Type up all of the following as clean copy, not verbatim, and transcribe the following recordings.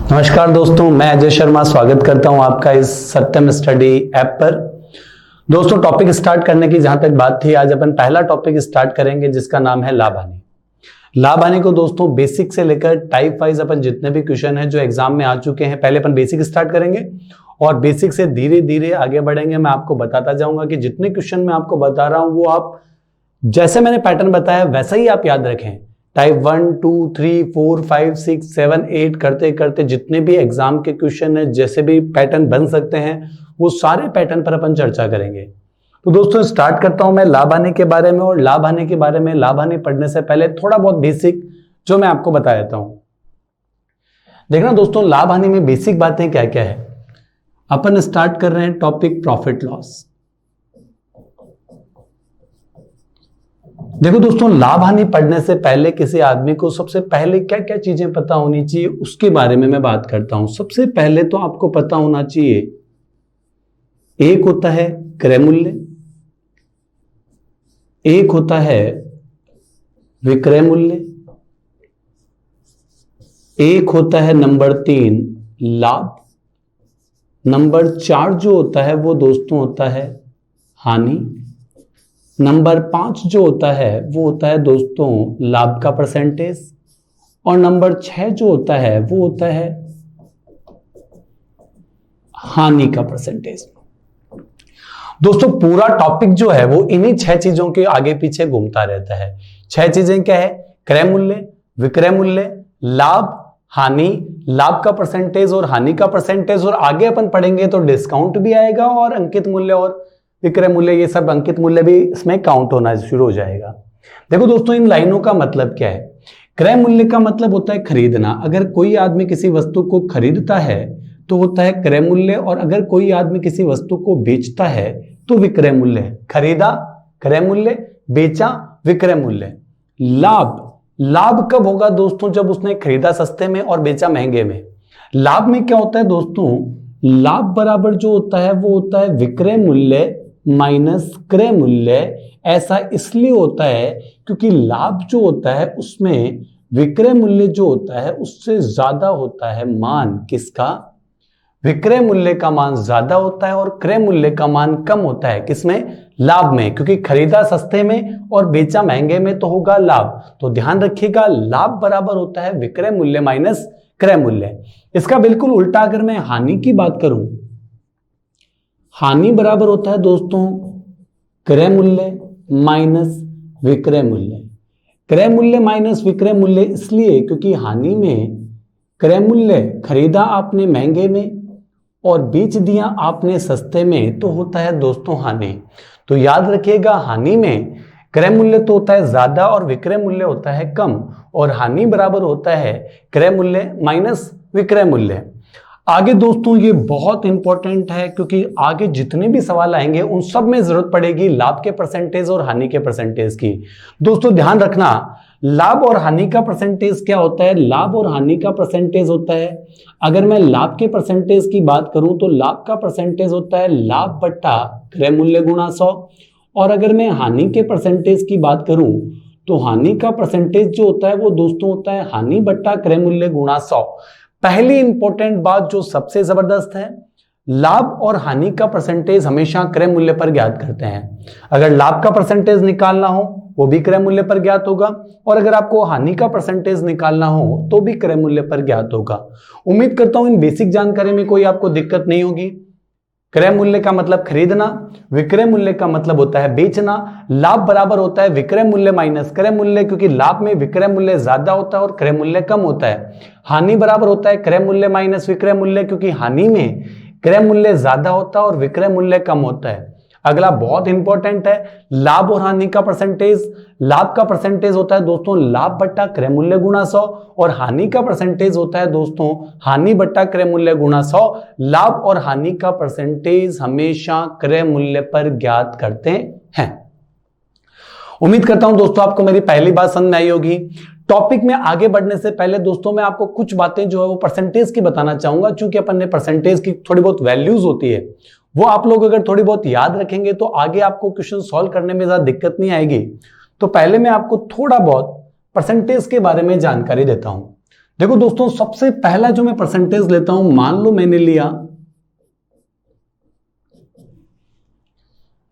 नमस्कार दोस्तों, मैं अजय शर्मा स्वागत करता हूं आपका इस सत्यम स्टडी ऐप पर। दोस्तों, टॉपिक स्टार्ट करने की जहां तक बात थी, आज अपन पहला टॉपिक स्टार्ट करेंगे जिसका नाम है लाभ हानि। लाभ हानि को दोस्तों बेसिक से लेकर टाइप वाइज अपन जितने भी क्वेश्चन हैं जो एग्जाम में आ चुके हैं, पहले अपन बेसिक स्टार्ट करेंगे और बेसिक से धीरे धीरे आगे बढ़ेंगे। मैं आपको बताता जाऊंगा कि जितने क्वेश्चन मैं आपको बता रहा हूं वो आप जैसे मैंने पैटर्न बताया वैसा ही आप याद रखें। टाइप 1, 2, 3, 4, 5, 6, 7, 8 करते करते जितने भी एग्जाम के क्वेश्चन है, जैसे भी पैटर्न बन सकते हैं, वो सारे पैटर्न पर अपन चर्चा करेंगे। तो दोस्तों स्टार्ट करता हूं मैं लाभ हानि के बारे में। और लाभ हानि के बारे में, लाभ हानि पढ़ने से पहले थोड़ा बहुत बेसिक जो मैं आपको बता देता हूं। देखना दोस्तों, लाभ हानि में बेसिक बातें क्या क्या है। अपन स्टार्ट कर रहे हैं टॉपिक प्रॉफिट लॉस। देखो दोस्तों, लाभ हानि पढ़ने से पहले किसी आदमी को सबसे पहले क्या क्या चीजें पता होनी चाहिए उसके बारे में मैं बात करता हूं। सबसे पहले तो आपको पता होना चाहिए, एक होता है क्रय मूल्य, एक होता है विक्रय मूल्य, एक होता है नंबर 3 लाभ, नंबर 4 जो होता है वो दोस्तों होता है हानि, नंबर 5 जो होता है वो होता है दोस्तों लाभ का परसेंटेज, और नंबर 6 जो होता है वो होता है हानि का परसेंटेज। दोस्तों पूरा टॉपिक जो है वो इन्हीं 6 चीजों के आगे पीछे घूमता रहता है। 6 चीजें क्या है? क्रय मूल्य, विक्रय मूल्य, लाभ, हानि, लाभ का परसेंटेज और हानि का परसेंटेज, और आगे अपन पढ़ेंगे तो डिस्काउंट भी आएगा और अंकित मूल्य और विक्रय मूल्य, ये सब अंकित मूल्य भी इसमें काउंट होना शुरू हो जाएगा। देखो दोस्तों, इन लाइनों का मतलब क्या है। क्रय मूल्य का मतलब होता है खरीदना। अगर कोई आदमी किसी वस्तु को खरीदता है तो होता है क्रय मूल्य, और अगर कोई आदमी किसी वस्तु को बेचता है तो विक्रय मूल्य है। खरीदा क्रय मूल्य, बेचा विक्रय मूल्य। लाभ, लाभ कब होगा दोस्तों? जब उसने खरीदा सस्ते में और बेचा महंगे में। लाभ में क्या होता है दोस्तों? लाभ बराबर जो होता है वो होता है विक्रय मूल्य माइनस क्रय मूल्य। ऐसा इसलिए होता है क्योंकि लाभ जो होता है उसमें विक्रय मूल्य जो होता है उससे ज्यादा होता है मान। किसका? विक्रय मूल्य का मान ज्यादा होता है और क्रय मूल्य का मान कम होता है। किसमें? लाभ में, क्योंकि खरीदा सस्ते में और बेचा महंगे में तो होगा लाभ। तो ध्यान रखिएगा, लाभ बराबर होता है विक्रय मूल्य माइनस क्रय मूल्य। इसका बिल्कुल उल्टा अगर मैं हानि की बात करूं, हानि बराबर होता है दोस्तों क्रय मूल्य माइनस विक्रय मूल्य। क्रय मूल्य माइनस विक्रय मूल्य इसलिए क्योंकि हानि में क्रय मूल्य खरीदा आपने महंगे में और बेच दिया आपने सस्ते में, तो होता है दोस्तों हानि। तो याद रखिएगा, हानि में क्रय मूल्य तो होता है ज्यादा और विक्रय मूल्य होता है कम, और हानि बराबर होता है क्रय मूल्य माइनस विक्रय मूल्य। आगे दोस्तों ये बहुत इंपॉर्टेंट है क्योंकि आगे जितने भी सवाल आएंगे उन सब में जरूरत पड़ेगी लाभ के परसेंटेज और हानि के परसेंटेज की। दोस्तों ध्यान रखना, लाभ और हानि का परसेंटेज क्या होता है? लाभ और हानि का परसेंटेज होता है, अगर मैं लाभ के परसेंटेज की बात करूं तो लाभ का परसेंटेज होता है लाभ बट्टा क्रय मूल्य गुणा 100, और अगर मैं हानि के परसेंटेज की बात करूं तो हानि का परसेंटेज जो होता है वो दोस्तों होता है हानि बट्टा क्रय मूल्य गुणा 100। पहली इंपॉर्टेंट बात जो सबसे जबरदस्त है, लाभ और हानि का परसेंटेज हमेशा क्रय मूल्य पर ज्ञात करते हैं। अगर लाभ का परसेंटेज निकालना हो वो भी क्रय मूल्य पर ज्ञात होगा, और अगर आपको हानि का परसेंटेज निकालना हो तो भी क्रय मूल्य पर ज्ञात होगा। उम्मीद करता हूं इन बेसिक जानकारी में कोई आपको दिक्कत नहीं होगी। क्रय मूल्य का मतलब खरीदना, विक्रय मूल्य का मतलब होता है बेचना, लाभ बराबर होता है विक्रय मूल्य माइनस क्रय मूल्य, क्योंकि लाभ में विक्रय मूल्य ज्यादा होता है और क्रय मूल्य कम होता है। हानि बराबर होता है क्रय मूल्य माइनस विक्रय मूल्य, क्योंकि हानि में क्रय मूल्य ज्यादा होता है और विक्रय मूल्य कम होता है। अगला बहुत इंपॉर्टेंट है, लाभ और हानि का परसेंटेज। लाभ का परसेंटेज होता है दोस्तों लाभ बट्टा क्रय मूल्य गुणा 100, और हानि का परसेंटेज होता है दोस्तों हानि बट्टा क्रय मूल्य गुणा 100। लाभ और हानि का परसेंटेज हमेशा क्रय मूल्य पर ज्ञात करते हैं। उम्मीद करता हूं दोस्तों आपको मेरी पहली बात समझ में आई होगी। टॉपिक में आगे बढ़ने से पहले दोस्तों मैं आपको कुछ बातें जो है वो परसेंटेज की बताना चाहूंगा, चूंकि अपन ने परसेंटेज की थोड़ी बहुत वैल्यूज होती है वो आप लोग अगर थोड़ी बहुत याद रखेंगे तो आगे आपको क्वेश्चन सॉल्व करने में ज्यादा दिक्कत नहीं आएगी। तो पहले मैं आपको थोड़ा बहुत परसेंटेज के बारे में जानकारी देता हूं। देखो दोस्तों, सबसे पहला जो मैं परसेंटेज लेता हूं, मान लो मैंने लिया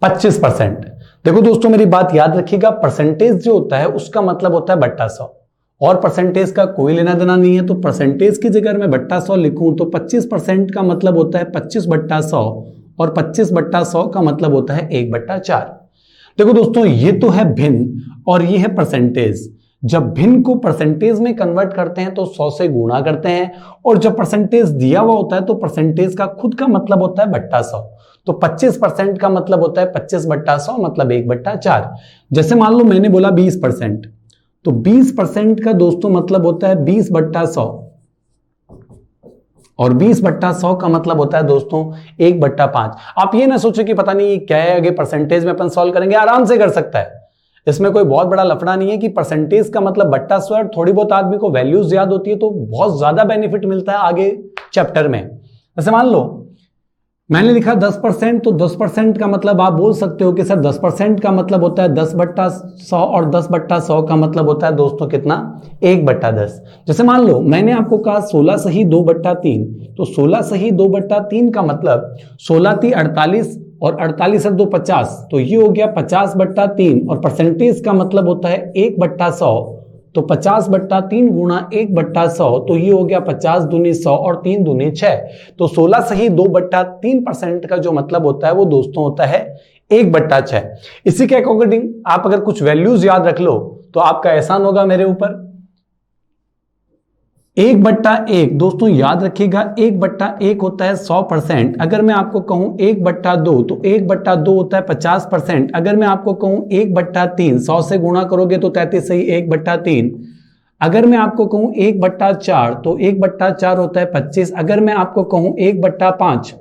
25%। देखो दोस्तों, मेरी बात याद रखिएगा, परसेंटेज जो होता है उसका मतलब होता है बट्टा 100, और परसेंटेज का कोई लेना देना नहीं है। तो परसेंटेज की जगह मैं बट्टा 100 लिखूं तो 25% का मतलब होता है 25/100, और 25/100 का मतलब होता है 1/4। देखो दोस्तों, ये तो है भिन्न और ये है परसेंटेज। जब भिन्न को परसेंटेज में कन्वर्ट करते हैं तो 100 से गुणा करते हैं, और जब परसेंटेज दिया हुआ होता है तो परसेंटेज का खुद का मतलब होता है बट्टा 100। तो 25% का मतलब होता है 25/100, मतलब 1/4। जैसे मान लो मैंने बोला 20%, तो 20% का दोस्तों मतलब होता है 20/100, और 20/100 का मतलब होता है दोस्तों 1/5। आप ये ना सोचो कि पता नहीं क्या है, आगे परसेंटेज में अपन सॉल्व करेंगे, आराम से कर सकता है, इसमें कोई बहुत बड़ा लफड़ा नहीं है कि परसेंटेज का मतलब बट्टा 100 है। थोड़ी बहुत आदमी को वैल्यूज याद होती है तो बहुत ज्यादा बेनिफिट मिलता है आगे चैप्टर में। जैसे मान लो मैंने लिखा 10%, तो 10% का मतलब आप बोल सकते हो कि सर 10% का मतलब होता है 10/100, और 10/100 का मतलब होता है दोस्तों कितना, 1/10। जैसे मान लो मैंने आपको कहा 16 सही 2/3, तो 16 सही 2/3 का मतलब 16 × 48, और 48 और 2 50, तो ये हो गया 50/3, और परसेंटेज का मतलब होता है 1/100, तो 50/3 गुणा 1/100, तो ये हो गया 50 दूनी 100 और 3 दूनी 6। तो 16 सही 2/3% का जो मतलब होता है वो दोस्तों होता है 1/6। इसी के अकॉर्डिंग आप अगर कुछ वैल्यूज याद रख लो तो आपका एहसान होगा मेरे ऊपर। 1/1 दोस्तों याद रखिएगा, 1/1 होता है 100%। अगर मैं आपको कहूं 1/2, तो 1/2 होता है 50%। अगर मैं आपको कहूं 1/3, 100 से गुणा करोगे तो 33 सही 1/3। अगर मैं आपको कहूं 1/4, तो 1/4 होता है 25। अगर मैं आपको कहूं 1/5,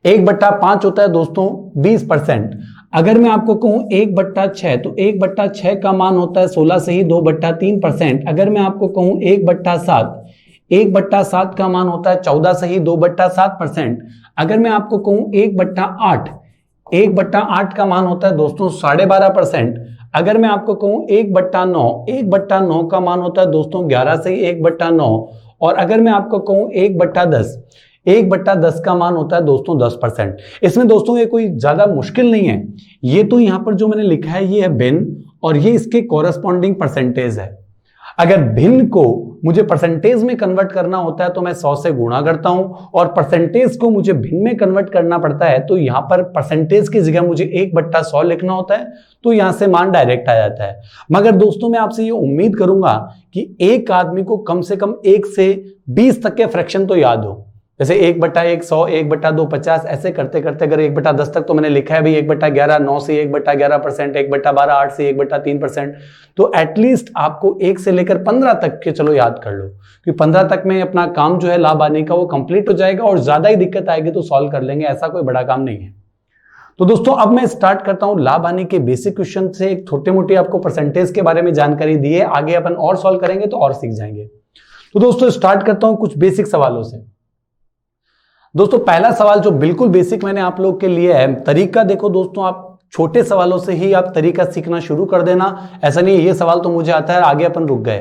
1/5 होता है दोस्तों 20%। अगर मैं आपको कहूं 1/6, तो 1/6 का मान होता है 16 से ही 2/3%। अगर मैं आपको कहूं 1/7, 1/7 का मान होता है 14 से ही 2/7%। अगर मैं आपको कहूं 1/8, 1/8 का मान होता है दोस्तों 12.5%। अगर मैं आपको कहूं 1/9, 1/9 का मान होता है दोस्तों 11 से ही 1/9। और अगर मैं आपको कहूं 1/10, 1/10 का मान होता है दोस्तों 10%। इसमें दोस्तों ये कोई ज्यादा मुश्किल नहीं है, ये तो यहां पर जो मैंने लिखा है ये है भिन्न, और ये इसके कॉरस्पॉन्डिंग परसेंटेज है। अगर भिन्न को मुझे परसेंटेज में कन्वर्ट करना होता है तो मैं 100 से गुणा करता हूं, और परसेंटेज को मुझे भिन्न में कन्वर्ट करना पड़ता है तो यहां पर परसेंटेज की जगह मुझे 1/100 लिखना होता है, तो यहां से मान डायरेक्ट आ जाता है। मगर दोस्तों मैं आपसे ये उम्मीद करूंगा कि एक आदमी को कम से कम 1 से 20 तक के फ्रैक्शन तो याद हो, जैसे 1/1 100, 1/2 50, ऐसे करते करते अगर 1/10 तक तो मैंने लिखा है भाई 1/11 9 से 1/11%, 1/12 8 से 1/3%, तो एटलीस्ट आपको 1 से लेकर 15 तक के चलो याद कर लो, क्योंकि 15 तक में अपना काम जो है लाभ आने का वो कंप्लीट हो जाएगा, और ज्यादा ही दिक्कत आएगी तो सॉल्व कर लेंगे, ऐसा कोई बड़ा काम नहीं है। तो दोस्तों अब मैं स्टार्ट करता हूं लाभ आने के बेसिक क्वेश्चन से। एक छोटे मोटे आपको परसेंटेज के बारे में जानकारी दी है, आगे अपन और सॉल्व करेंगे तो और सीख जाएंगे। तो दोस्तों स्टार्ट करता हूं कुछ बेसिक सवालों से। दोस्तों पहला सवाल जो बिल्कुल बेसिक मैंने आप लोग के लिए है, तरीका देखो दोस्तों, आप छोटे सवालों से ही आप तरीका सीखना शुरू कर देना। ऐसा नहीं है ये सवाल तो मुझे आता है आगे अपन रुक गए,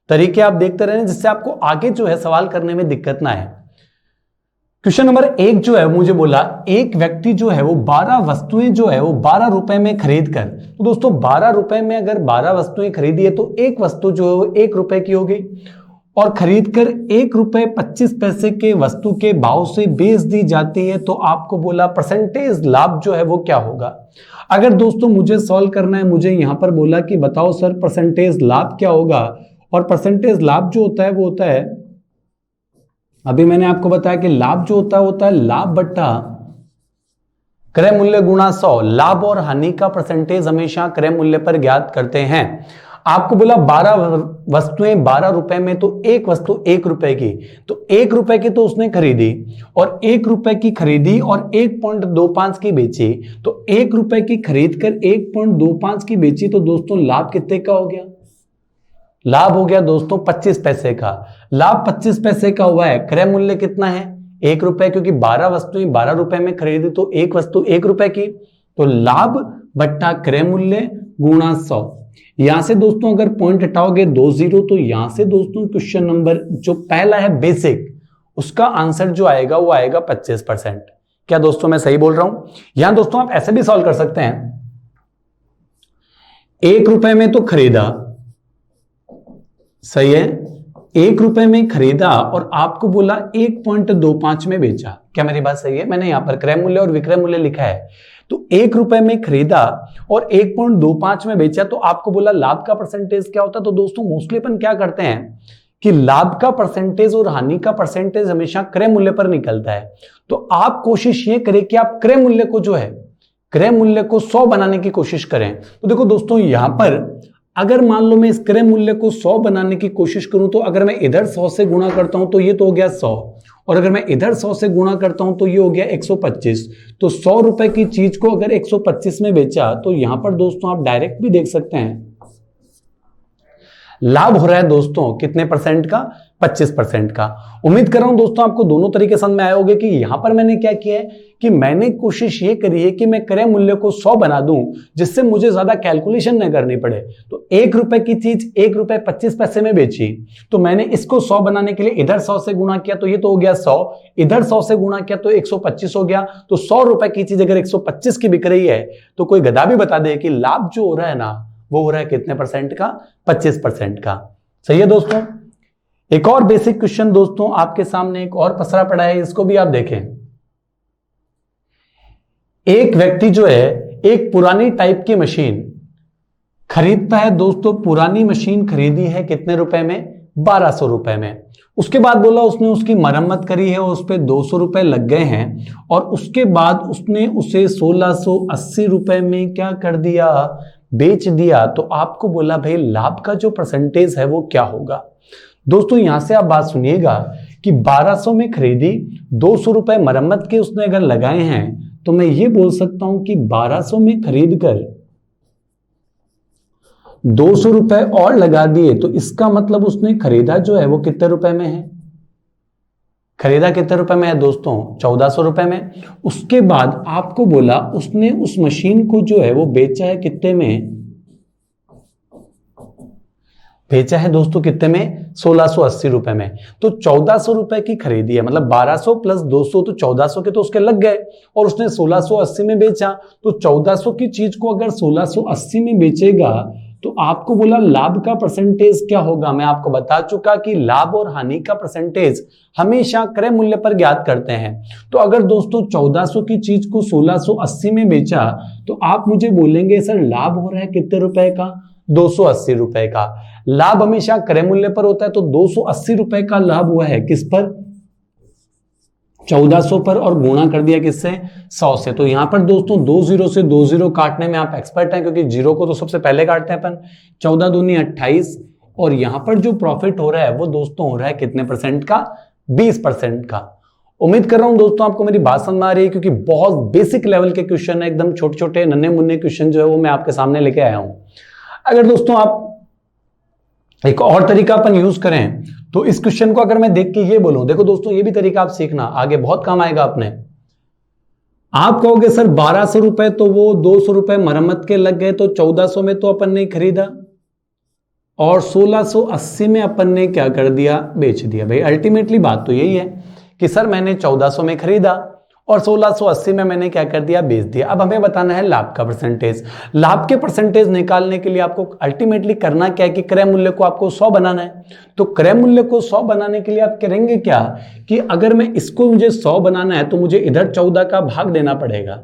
तरीके आप देखते रहना जिससे आपको आगे जो है सवाल करने में दिक्कत ना आए। क्वेश्चन नंबर 1 जो है मुझे बोला, एक व्यक्ति जो है वो 12 वस्तुएं जो है वो 12 रुपए में खरीद कर, तो दोस्तों 12 रुपए में अगर 12 वस्तुएं खरीदी है तो एक वस्तु जो है वो 1 रुपए की हो गई, और खरीद कर 1 रुपए 25 पैसे के वस्तु के भाव से बेच दी जाती है, तो आपको बोला परसेंटेज लाभ जो है वो क्या होगा। अगर दोस्तों मुझे सॉल्व करना है, मुझे यहां पर बोला कि बताओ सर परसेंटेज लाभ क्या होगा, और परसेंटेज लाभ जो होता है वो होता है, अभी मैंने आपको बताया कि लाभ जो होता है लाभ बट्टा क्रय मूल्य गुणा 100। लाभ और हानि का परसेंटेज हमेशा क्रय मूल्य पर ज्ञात करते हैं। आपको बोला 12 वस्तुएं 12 रुपए में, तो एक वस्तु 1 रुपए की, तो 1 रुपए की तो उसने खरीदी, और 1 रुपए की खरीदी और 1.25 की बेची, तो 1 रुपए की खरीद कर 1.25 की बेची, तो दोस्तों लाभ कितने का हो गया, लाभ हो गया दोस्तों 25 पैसे का। लाभ 25 पैसे का हुआ है, क्रय मूल्य कितना है 1 रुपए, क्योंकि 12 वस्तुएं 12 रुपए में खरीदी तो एक वस्तु 1 रुपए की, तो लाभ बट्टा क्रय मूल्य गुणा 100। यहां से दोस्तों अगर पॉइंट हटाओगे 2 जीरो, तो यहां से दोस्तों क्वेश्चन नंबर जो पहला है बेसिक, उसका आंसर जो आएगा वो आएगा 25%। क्या दोस्तों मैं सही बोल रहा हूं? यहां दोस्तों आप ऐसे भी सॉल्व कर सकते हैं, 1 रुपए में तो खरीदा, सही है, 1 रुपए में खरीदा और आपको बोला 1.25 में बेचा। क्या मेरी बात सही है? मैंने यहां पर क्रय मूल्य और विक्रय मूल्य लिखा है। तो 1 रुपए में खरीदा और 1.25 में बेचा, तो आपको बोला लाभ का परसेंटेज क्या होता है। तो दोस्तों मोस्टली अपन क्या करते हैं कि लाभ का परसेंटेज और हानि का परसेंटेज हमेशा क्रय मूल्य पर निकलता है। तो आप कोशिश ये करें कि आप क्रय मूल्य को जो है, क्रय मूल्य को 100 बनाने की कोशिश करें। तो देखो दोस्तों यहां पर अगर मान लो मैं इस क्रय मूल्य को 100 बनाने की कोशिश करूं, तो अगर मैं इधर 100 से गुणा करता हूं तो ये तो हो गया 100, और अगर मैं इधर 100 से गुणा करता हूं तो ये हो गया 125। तो 100 रुपए की चीज को अगर 125 में बेचा, तो यहां पर दोस्तों आप डायरेक्ट भी देख सकते हैं लाभ हो रहा है दोस्तों कितने परसेंट का? 25% का। उम्मीद कर रहा हूं दोस्तों आपको दोनों तरीके समझ में आए होंगे कि यहां पर मैंने क्या किया है कि मैंने कोशिश ये करी है कि मैं क्रय मूल्य को 100 बना दूं, जिससे मुझे ज्यादा कैलकुलेशन न करनी पड़े। तो 1 रुपए की चीज 1 रुपए 25 पैसे में बेची, तो मैंने इसको 100 बनाने के लिए इधर 100 से गुणा किया, तो ये तो हो गया 100, इधर 100 से गुणा किया तो 125 हो गया। तो 100 रुपए की चीज अगर 125 की बिक रही है, तो कोई गधा भी बता दे कि लाभ जो हो रहा है ना, वो हो रहा है कितने परसेंट का? 25% का। सही है दोस्तों। एक और बेसिक क्वेश्चन दोस्तों आपके सामने एक और पसरा पड़ा है, इसको भी आप देखें। एक व्यक्ति जो है एक पुरानी टाइप की मशीन खरीदता है दोस्तों। पुरानी मशीन खरीदी है कितने रुपए में? 1200 रुपए में। उसके बाद बोला उसने उसकी मरम्मत करी है और उस पर 200 रुपए लग गए हैं, और उसके बाद उसने उसे 1680 रुपए में क्या कर दिया? बेच दिया। तो आपको बोला भाई लाभ का जो परसेंटेज है वो क्या होगा। दोस्तों यहां से आप बात सुनिएगा कि 1200 में खरीदी, 200 रुपए मरम्मत के उसने अगर लगाए हैं, तो मैं ये बोल सकता हूं कि 1200 में खरीद कर 200 रुपए और लगा दिए, तो इसका मतलब उसने खरीदा जो है वो कितने रुपए में है? खरीदा कितने रुपए में है दोस्तों? 1400 रुपए में। उसके बाद आपको बोला उसने उस मशीन को जो है वो बेचा है कितने में? बेचा है दोस्तों कितने में? 1680 रुपए में। तो 1400 रुपए की खरीदी है, मतलब 1200 प्लस 200, तो 1400 के तो उसके लग गए, और उसने 1680 में बेचा। तो 1400 की चीज को अगर 1680 में बेचेगा, तो आपको बोला लाभ का परसेंटेज क्या होगा। मैं आपको बता चुका कि लाभ और हानि का परसेंटेज हमेशा क्रय मूल्य पर ज्ञात करते हैं। तो अगर दोस्तों 1400 की चीज को 1680 में बेचा, तो आप मुझे बोलेंगे सर लाभ हो रहा है कितने रुपए का? 280 रुपए का। लाभ हमेशा क्रय मूल्य पर होता है, तो 280 रुपए का लाभ हुआ है किस पर? 1400 पर, और गुणा कर दिया किससे? 100 से। तो यहां पर दोस्तों 2 जीरो से 2 जीरो काटने में आप एक्सपर्ट हैं, क्योंकि जीरो को तो सबसे पहले काटते हैं अपन। 14 दूनी 28, और यहां पर जो प्रॉफिट हो रहा है वो दोस्तों हो रहा है कितने परसेंट का? 20% का। उम्मीद कर रहा हूं दोस्तों आपको मेरी बात समझ में आ रही है, क्योंकि बहुत बेसिक लेवल के क्वेश्चन है, एकदम छोटे छोटे नन्हे मुन्ने क्वेश्चन जो है वो मैं आपके सामने लेके आया हूं। अगर दोस्तों आप एक और तरीका अपन यूज करें, तो इस क्वेश्चन को अगर मैं देख के ये बोलूं, देखो दोस्तों ये भी तरीका आप सीखना, आगे बहुत काम आएगा अपने। आप कहोगे सर 1200 रुपए तो वो 200 रुपए मरम्मत के लग गए, तो 1400 में तो अपन ने खरीदा, और 1680 में अपन ने क्या कर दिया? बेच दिया। भाई अल्टीमेटली बात तो यही है कि सर मैंने 1400 में खरीदा और 1680 में मैंने क्या कर दिया? बेच दिया। अब हमें बताना है लाभ का परसेंटेज। लाभ के परसेंटेज निकालने के लिए आपको अल्टीमेटली करना क्या है कि क्रय मूल्य को आपको 100 बनाना है। तो क्रय मूल्य को 100 बनाने के लिए आप करेंगे क्या कि अगर मैं इसको मुझे 100 बनाना है, तो मुझे इधर 14 का भाग देना पड़ेगा।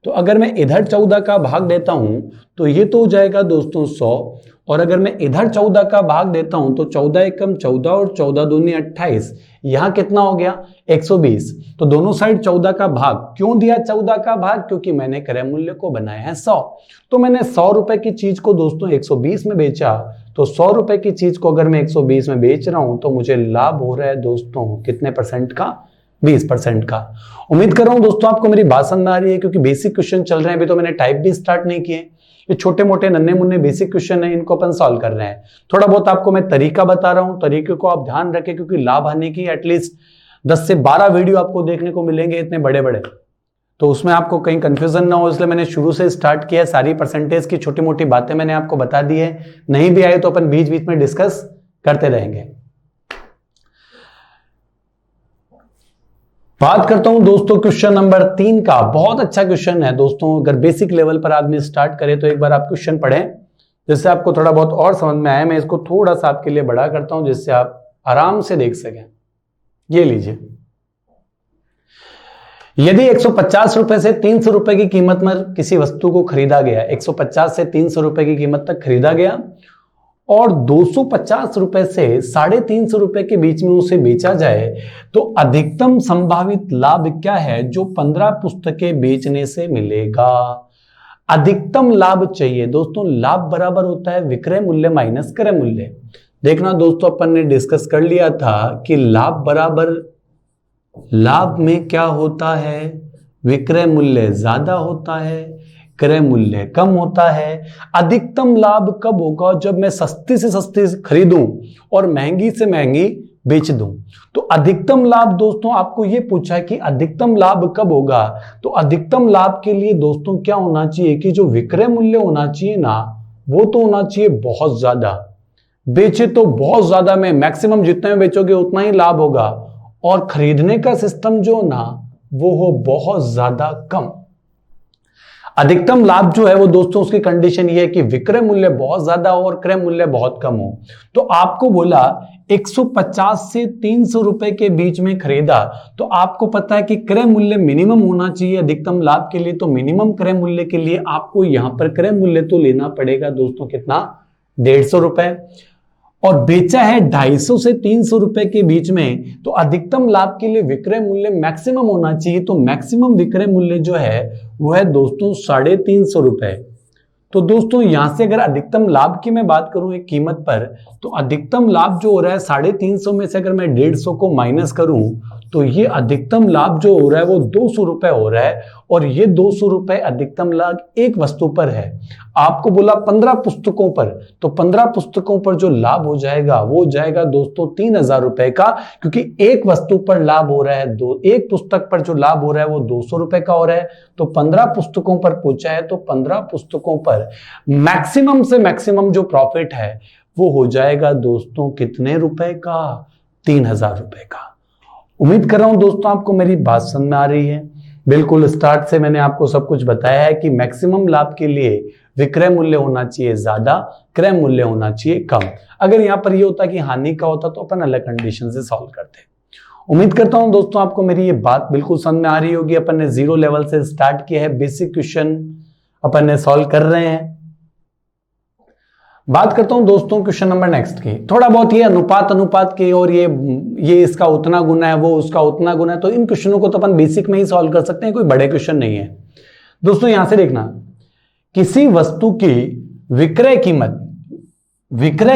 तो अगर मैं इधर 14 का भाग देता हूं, तो ये तो हो जाएगा दोस्तों 100, और अगर मैं इधर 14 का भाग देता हूं, तो 14 एकम 14 और 14 दूनी 28, यहां कितना हो गया? 120। तो दोनों साइड 14 का भाग। क्यों दिया 14 का भाग? क्योंकि मैंने क्रय मूल्य को बनाया है 100। तो मैंने 100 रुपए की चीज को दोस्तों 120 में बेचा, तो 100 रुपए की चीज को अगर मैं 120 में बेच रहा हूं, तो मुझे लाभ हो रहा है दोस्तों कितने परसेंट का? 20% का। उम्मीद कर रहा हूं दोस्तों आपको मेरी बात समझ आ रही है, क्योंकि बेसिक क्वेश्चन चल रहे हैं, अभी तो मैंने टाइप भी स्टार्ट नहीं किए। ये छोटे मोटे नन्हे मुन्ने बेसिक क्वेश्चन है, इनको अपन सॉल्व कर रहे हैं। थोड़ा बहुत आपको मैं तरीका बता रहा हूं, तरीके को आप ध्यान रखें, क्योंकि लाभ हानि की एटलीस्ट 10 से 12 वीडियो आपको देखने को मिलेंगे इतने बड़े बड़े। तो उसमें आपको कहीं कंफ्यूजन ना हो, इसलिए मैंने शुरू से स्टार्ट किया है। सारी परसेंटेज की छोटी मोटी बातें मैंने आपको बता दी है, नहीं भी आए तो अपन बीच बीच में डिस्कस करते रहेंगे। बात करता हूं दोस्तों क्वेश्चन नंबर 3 का। बहुत अच्छा क्वेश्चन है दोस्तों, अगर बेसिक लेवल पर आदमी स्टार्ट करे तो एक बार आप क्वेश्चन पढ़ें जिससे आपको थोड़ा बहुत और समझ में आए। मैं इसको थोड़ा सा आपके लिए बड़ा करता हूं जिससे आप आराम से देख सकें। ये लीजिए, यदि 150 रुपए से 300 रुपए की कीमत में किसी वस्तु को खरीदा गया, 150 से 300 रुपए की कीमत तक खरीदा गया और 250 रुपए से 350 रुपए के बीच में उसे बेचा जाए, तो अधिकतम संभावित लाभ क्या है जो 15 पुस्तकें बेचने से मिलेगा। अधिकतम लाभ चाहिए दोस्तों। लाभ बराबर होता है विक्रय मूल्य माइनस क्रय मूल्य। देखना दोस्तों, अपन ने डिस्कस कर लिया था कि लाभ बराबर, लाभ में क्या होता है, विक्रय मूल्य ज्यादा होता है, क्रय मूल्य कम होता है। अधिकतम लाभ कब होगा, जब मैं सस्ती से सस्ती खरीदूं और महंगी से महंगी बेच दूं। तो अधिकतम लाभ दोस्तों, आपको यह पूछा है कि अधिकतम लाभ कब होगा, तो अधिकतम लाभ के लिए दोस्तों क्या होना चाहिए कि जो विक्रय मूल्य होना चाहिए ना, वो तो होना चाहिए बहुत ज्यादा। बेचे तो बहुत ज्यादा में, मैक्सिमम जितने में बेचोगे उतना ही लाभ होगा, और खरीदने का सिस्टम जो ना वो हो बहुत ज्यादा कम। अधिकतम लाभ जो है वो दोस्तों उसकी कंडीशन ये है कि विक्रय मूल्य बहुत ज्यादा हो और क्रय मूल्य बहुत कम हो। तो आपको बोला 150 से 300 रुपए के बीच में खरीदा, तो आपको पता है कि क्रय मूल्य मिनिमम होना चाहिए अधिकतम लाभ के लिए। तो मिनिमम क्रय मूल्य के लिए आपको यहां पर क्रय मूल्य तो लेना पड़ेगा दोस्तों कितना, 150 रुपए, और बेचा है 250 से 300 रुपए के बीच में, तो अधिकतम लाभ के लिए विक्रय मूल्य मैक्सिमम होना चाहिए। तो मैक्सिमम विक्रय मूल्य जो है वो है दोस्तों 350 रुपए। तो दोस्तों यहां से अगर अधिकतम लाभ की मैं बात करूं एक कीमत पर, तो अधिकतम लाभ जो हो रहा है 350 में से अगर मैं 150 को माइनस करूं, तो ये अधिकतम लाभ जो हो रहा है वो 200 रुपए हो रहा है, और ये 200 रुपए अधिकतम लाभ एक वस्तु पर है। आपको बोला 15 पुस्तकों पर, तो 15 पुस्तकों पर जो लाभ हो जाएगा वो हो जाएगा दोस्तों 3000 रुपए का, क्योंकि एक वस्तु पर लाभ हो रहा है एक पुस्तक पर जो लाभ हो रहा है वो 200 रुपए का हो रहा है। तो 15 पुस्तकों पर पूछा है, तो 15 पुस्तकों पर मैक्सिमम से मैक्सिमम जो प्रॉफिट है वो हो जाएगा दोस्तों कितने रुपए का, 3000 रुपए का। उम्मीद कर रहा हूं दोस्तों आपको मेरी बात समझ में आ रही है। बिल्कुल स्टार्ट से मैंने आपको सब कुछ बताया है कि मैक्सिमम लाभ के लिए विक्रय मूल्य होना चाहिए ज्यादा, क्रय मूल्य होना चाहिए कम। अगर यहां पर यह होता कि हानि का होता तो अपन अलग कंडीशन से सॉल्व करते। उम्मीद करता हूं दोस्तों आपको मेरी ये बात बिल्कुल समझ में आ रही होगी। अपन ने 0 लेवल से स्टार्ट किया है, बेसिक क्वेश्चन अपन ने सॉल्व कर रहे हैं। बात करता हूं दोस्तों क्वेश्चन नंबर नेक्स्ट की। थोड़ा बहुत ये अनुपात की, और ये इसका उतना गुना है, वो उसका उतना गुना है, तो इन क्वेश्चनों को तो अपन बेसिक में ही सॉल्व कर सकते हैं, कोई बड़े क्वेश्चन नहीं है। दोस्तों यहां से देखना, किसी वस्तु की विक्रय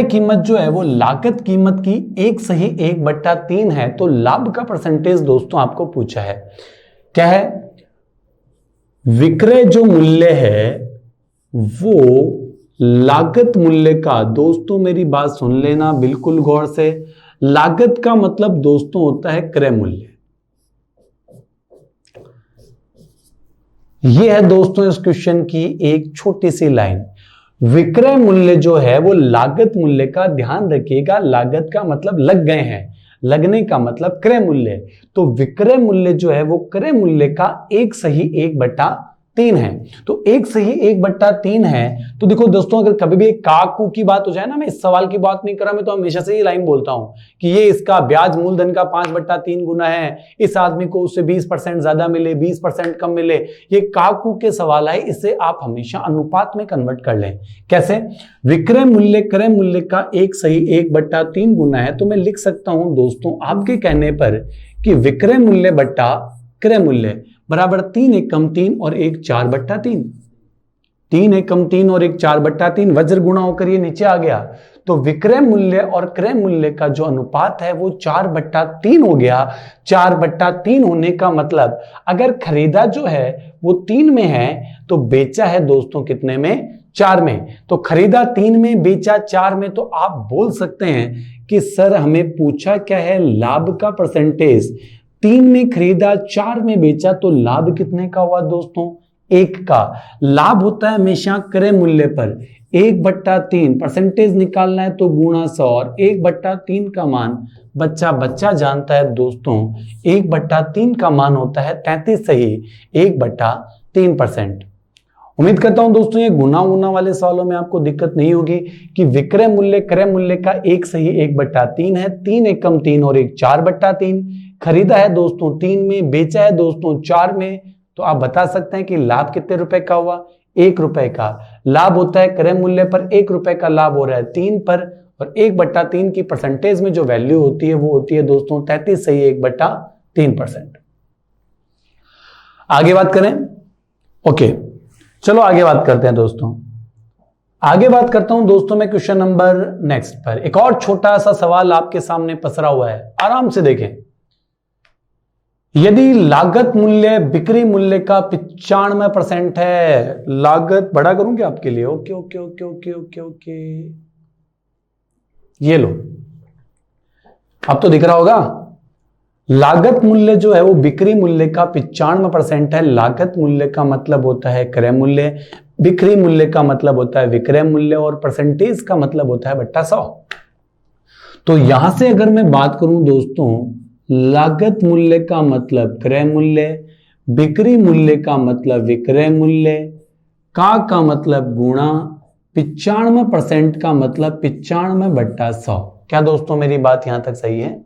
कीमत जो है वो लागत कीमत की 1/3 है, तो लाभ का परसेंटेज दोस्तों आपको पूछा है। क्या है, विक्रय जो मूल्य है वो लागत मूल्य का, दोस्तों मेरी बात सुन लेना बिल्कुल गौर से, लागत का मतलब दोस्तों होता है क्रय मूल्य। यह है दोस्तों इस क्वेश्चन की एक छोटी सी लाइन। विक्रय मूल्य जो है वो लागत मूल्य का, ध्यान रखिएगा, लागत का मतलब लग गए हैं, लगने का मतलब क्रय मूल्य। तो विक्रय मूल्य जो है वो क्रय मूल्य का 1/3 है। तो 1/3 है। तो देखो दोस्तों, अगर कभी भी एक काकू की बात हो जाए ना, मैं इस सवाल की बात नहीं कर रहा, मैं तो हमेशा से ये लाइन बोलता हूं कि ये इसका ब्याज मूलधन का 5/3 गुना है, इस आदमी को उससे 20% ज्यादा मिले, 20% कम मिले, ये काकू के सवाल है। इसे आप हमेशा अनुपात में कन्वर्ट कर लें। कैसे, विक्रय मूल्य क्रय मूल्य का 1/3 गुना है, तो मैं लिख सकता हूं दोस्तों आपके कहने पर कि विक्रय मूल्य बट्टा क्रय मूल्य बराबर 3 एकम 3 और 1 4/3। 3 एकम 3 और 1 4/3 वज्र गुणा होकर ये नीचे आ गया। तो विक्रय मूल्य और क्रय मूल्य का जो अनुपात है वो 4/3 हो गया। 4/3 होने का मतलब अगर खरीदा जो है वो 3 में है तो बेचा है दोस्तों कितने में, 4 में। तो खरीदा 3 में, बेचा 4 में। तो आप बोल सकते हैं कि सर हमें पूछा क्या है, लाभ का परसेंटेज। 3 में खरीदा, 4 में बेचा, तो लाभ कितने का हुआ दोस्तों? 1 का। लाभ होता है हमेशा क्रय मूल्य पर 1/3, परसेंटेज निकालना है तो गुणा 100, और 1/3 का मान बच्चा जानता है दोस्तों, 1/3 का मान होता है 33 सही 1/3%। उम्मीद करता हूं दोस्तों ये गुना वाले सवालों में आपको दिक्कत नहीं होगी कि विक्रय मूल्य क्रय मूल्य का 1 सही 1/3 है, 3 एकम 3 और 1 4/3। खरीदा है दोस्तों 3 में, बेचा है दोस्तों 4 में, तो आप बता सकते हैं कि लाभ कितने रुपए का हुआ? 1 रुपए का। लाभ होता है क्रय मूल्य पर 1 रुपए का लाभ हो रहा है 3 पर, और 1/3 की परसेंटेज में जो वैल्यू होती है वो होती है दोस्तों 33 सही 1/3%। आगे बात करें। ओके, चलो आगे बात करते हैं दोस्तों। आगे बात करता हूं दोस्तों मैं क्वेश्चन नंबर नेक्स्ट पर। एक और छोटा सा सवाल आपके सामने पसरा हुआ है, आराम से देखें। यदि लागत मूल्य बिक्री मूल्य का 95% है, लागत बड़ा करूं क्या आपके लिए? Okay okay okay okay okay okay, ये लो, अब तो दिख रहा होगा। लागत मूल्य जो है वो बिक्री मूल्य का 95% है। लागत मूल्य का मतलब होता है क्रय मूल्य, बिक्री मूल्य का मतलब होता है विक्रय मूल्य, और परसेंटेज का मतलब होता है बट्टा 100। तो यहां से अगर मैं बात करूं दोस्तों, लागत मूल्य का मतलब क्रय मूल्य, बिक्री मूल्य का मतलब विक्रय मूल्य, का मतलब गुणा, 95% का मतलब 95/100। क्या दोस्तों मेरी बात यहां तक सही है?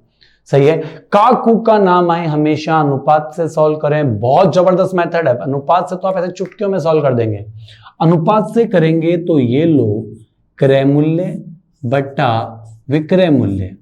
सही है। काकू का नाम आए हमेशा अनुपात से सॉल्व करें, बहुत जबरदस्त मेथड है। अनुपात से तो आप ऐसे चुटकियों में सॉल्व कर देंगे, अनुपात से करेंगे तो ये लो क्रय मूल्य बट्टा विक्रय मूल्य,